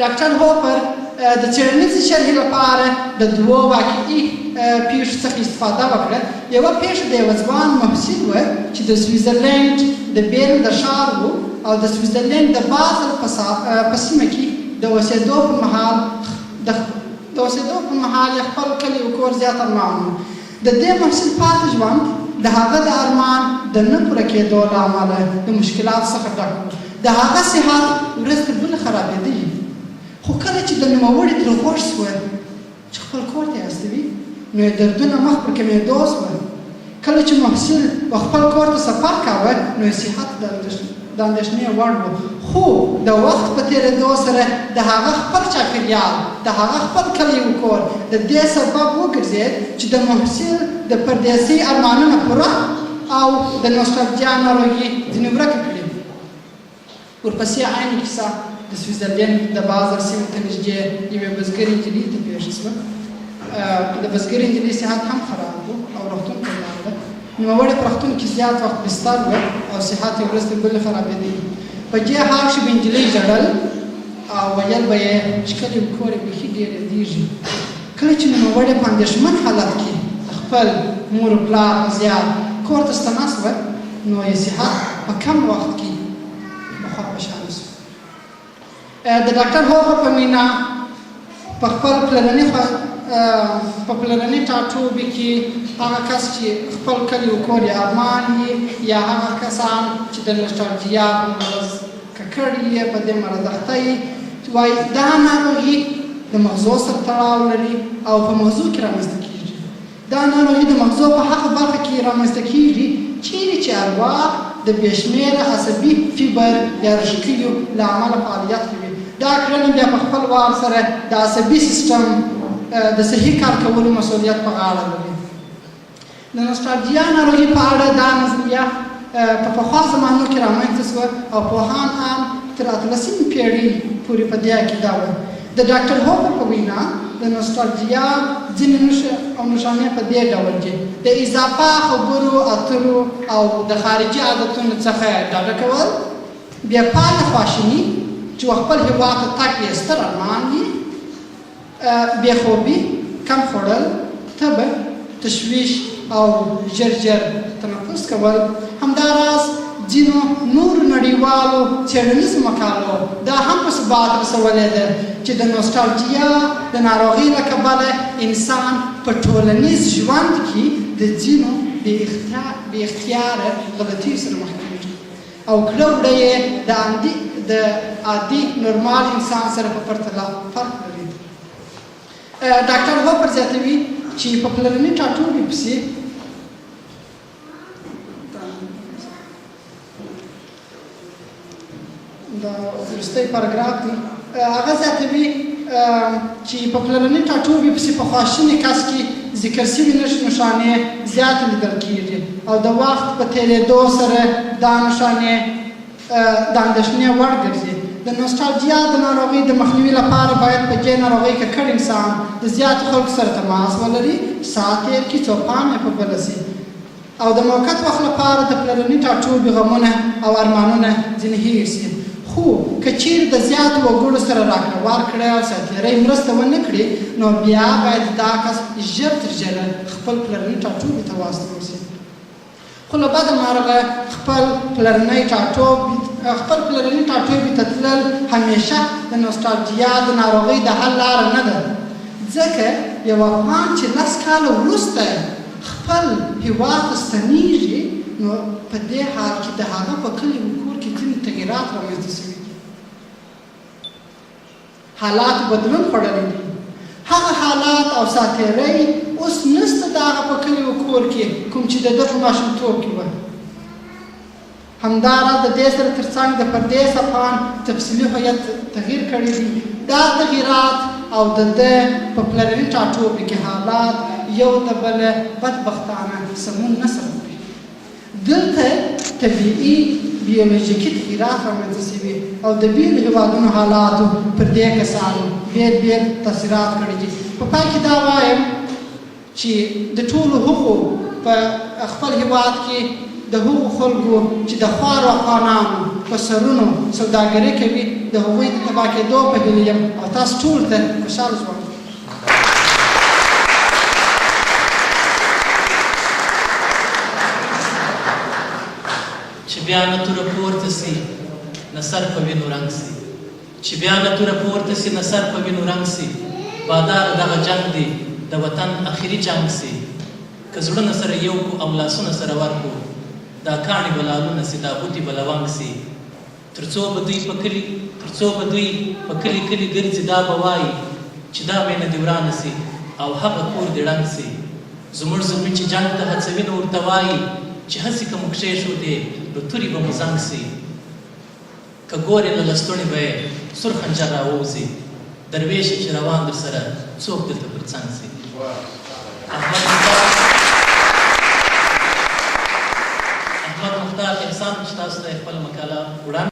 ډاکټر هوپر د څېړنیزې شرحې لپاره د دوو واقعي پیښو څخه استفاده وکړه. یوه پیښه د یوه ځوان محصل وه چې د سویزرلینډ د بیل د ښار و او د سویزرلینډ د بازل په سیمه کې د اوسېدو په مهال یې خپل کلي او کور زیات ارمان و. د دې محصل پاتې ژوند د هغه د ارمان د نه پوره کېدو له امله د مشکلاتو څخه ډک و. د هغه صحت ورځ تر بلې خرابېدلي، خو کله چې د نوموړي ترې خوښ شوه چې خپل کور ته یې استوي نو یې دردونه مخ پر کمېدو شوه. کله چې محصل خپل کور ته سفر کاوه نو یې صحت د اندېښنې وړ و، خو د وخت په تېرېدو سره د هغه خپل چاپېریال، د هغه خپل کلی و کور د دې سبب وګرځېد چې د محصل د پردیسۍ ارمانونه پوره او د نوسټالجیا ناروغي ځینې ورکه کړي. ورپسې عین کیسه د سویزرلینډ د بازل سیمې ته نږدې یوې بزګرې نجلۍ ته پېښه شوه. د بزګرې نجلۍ صحت هم خراب و او روغتون ته لاړه. نوموړې په روغتون کې زیات وخت بستر و او صحت یې ورځ تر بلې خرابېدلی. په دې حال کې به نجلۍ ژړل او ویل به یې چې کلي و کور یې بیخي ډېر یادېږي. کله چې نوموړې په اندېښمن حالت کې د خپل مور و پلار په زیار کور ته ستنه شوه نو یې صحت په کم وخت کې پخوا په شان شو. د ډاکټر هوپر په مینا په خپل پلرني ټاټوبي کې هغه کس چې خپل کلي و کور یې ارمان یې یا هغه کسان چې د نوسټالجیا په مرض ککړ یې په دې مرض اخته یې وایي دا ناروغي د مغزو سره تړاو لري او په مغزو کې رامنځته کېږي. دا ناروغي د مغزو په هغه برخه کې رامنځته کېږي چیرې چې ارواح د بې شمېره عصبي فیبر یا رشقیو له امله فعالیت کوي. دا کړنې بیا په خپل وار سره د عصبي سیستم د صحیح کار کولو مسؤلیت په غاړه لري. د نوسټالجیا ناروغي په اړه دا نظریه په پخوا زمانو کې رامنځته شوه او پوهان هم تر 18مې پېړۍ پورې په دې عقیده وه. د ډاکټر هوپر په وینا د نوسټالجیا ځینې نښې او نښانې په دې ډول دي: د اضافه خبرو اترو او د خارجي عادتونو څخه ډډه کول، بې پایه خواشیني چې خپل هېواد ته تګ یې ستر ارمان وي، بې خوبي، کم خوړل، تبه، تشویش او ژر ژر تنفس کول. همداراز ځینو نورو نړیوالو څېړنیزو مقالو دا هم په ثبات رسولی ده چې د نوسټالجیا د ناروغۍ له کبله انسان په ټولنیز ژوند کې د ځینو بې اختیاره غلطیو سره مخ کېږي او کړه وړه یې د عادي نورمال انسان سره په پرتله فرق لري. ډاکټر هوپر زیاتوي چې په پلرني ټاټوبي پسې دا وروستی پاراګراف دی. هغه زیاتوي چې په پلرني ټاټوبي پسې په خواشیني کس کې ذکر شوي نښانې زیاتې لیدل کېږي او د وخت په تېرېدو سره دا نښانې د اندېښنې وړ ګرځي. د نوسټالجیا د ناروغۍ د مخنیوي لپاره باید په دې ناروغۍ ککړ انسان د زیاتو خلکو سره تماس ولري، ساعت تېر کړي څو پام یې په بله شي او د موقت وخت لپاره د پلرني ټاټوبي غمونه او ارمانونه ځینې هېر شي. خو که چیرې د زیاتو وګړو سره راکړه ورکړه او ساتېرۍ مرسته ونه کړي نو بیا باید دا کس ژر تر ژره خپل پلرني ټاټوبي ته واستول شي. خو له بده مرغه خپل پلرني ټاټوبي ته تلل همیشه د نوسټالجیا د ناروغۍ د حل لاره نه ده، ځکه یو افغان چې 10 کاله وروسته خپل هېواد ته ستنېږي نو په دې حال کې د هغه په کلي و کور کې ځینې تغیرات رامنځته شوي دي. حالاتو بدلون خوړلی دی. هغه حالات او ساتېرۍ اوس نشته د هغه په کلي و کور کې کوم چې د ده په ماشومتوب کې وه. همداراز د دې سره تر څنګ د پردیس افغان تفصیلي هویت تغییر کړی دی. دا تغییرات او د ده په پلرني ټاټوبي کې حالات یو د بله بدبختانه سمون نه سره کوي. دلته طبیعي بیولوژیکي تغییرات رامنځته شوي او د بېلو هېوادونو حالاتو پر دې کسانو بېل تاثیرات کړي دي. په پای کې دا وایم چې د ټولو هغو په خپل هېواد کې د هغو خلکو چې د خوارو افغانانو په سرونو سوداګري کوي د هغوی د تباه کېدو په هیله یم او تاسو ټولو ته خوشحاله شوم. چې بیا نه توره پورته سي نه سر په وینو رنګ سي، چې بیا نه توره پورته سي نه سر په وینو رنګ سي، بادار دغه جنګ دی د وطن اخري جنګ سي. که زړونه سره یو کو او لاسونه سره ورکو، دا کاڼي به لالونه سي، دا بوټي به لونګ سي. تر څو به دوی په کلي کلي ګرځي، دا به وایي چې دا مینه دې ورانه سي او هغه کور دې ړنګ سي. زموږ زلمي چې جنګ ته هڅوي نو ورته وایي چې هسې که موږ کښېښودې نو تورې به مو زنګ سي. که ګورې له لستوڼي به یې سور خنجر راووځي، درویشه چې روان در سره څوک دلته پر څنګ سي. احمد مختار احسان چې تاسو ته یې خپله مقاله وړاندې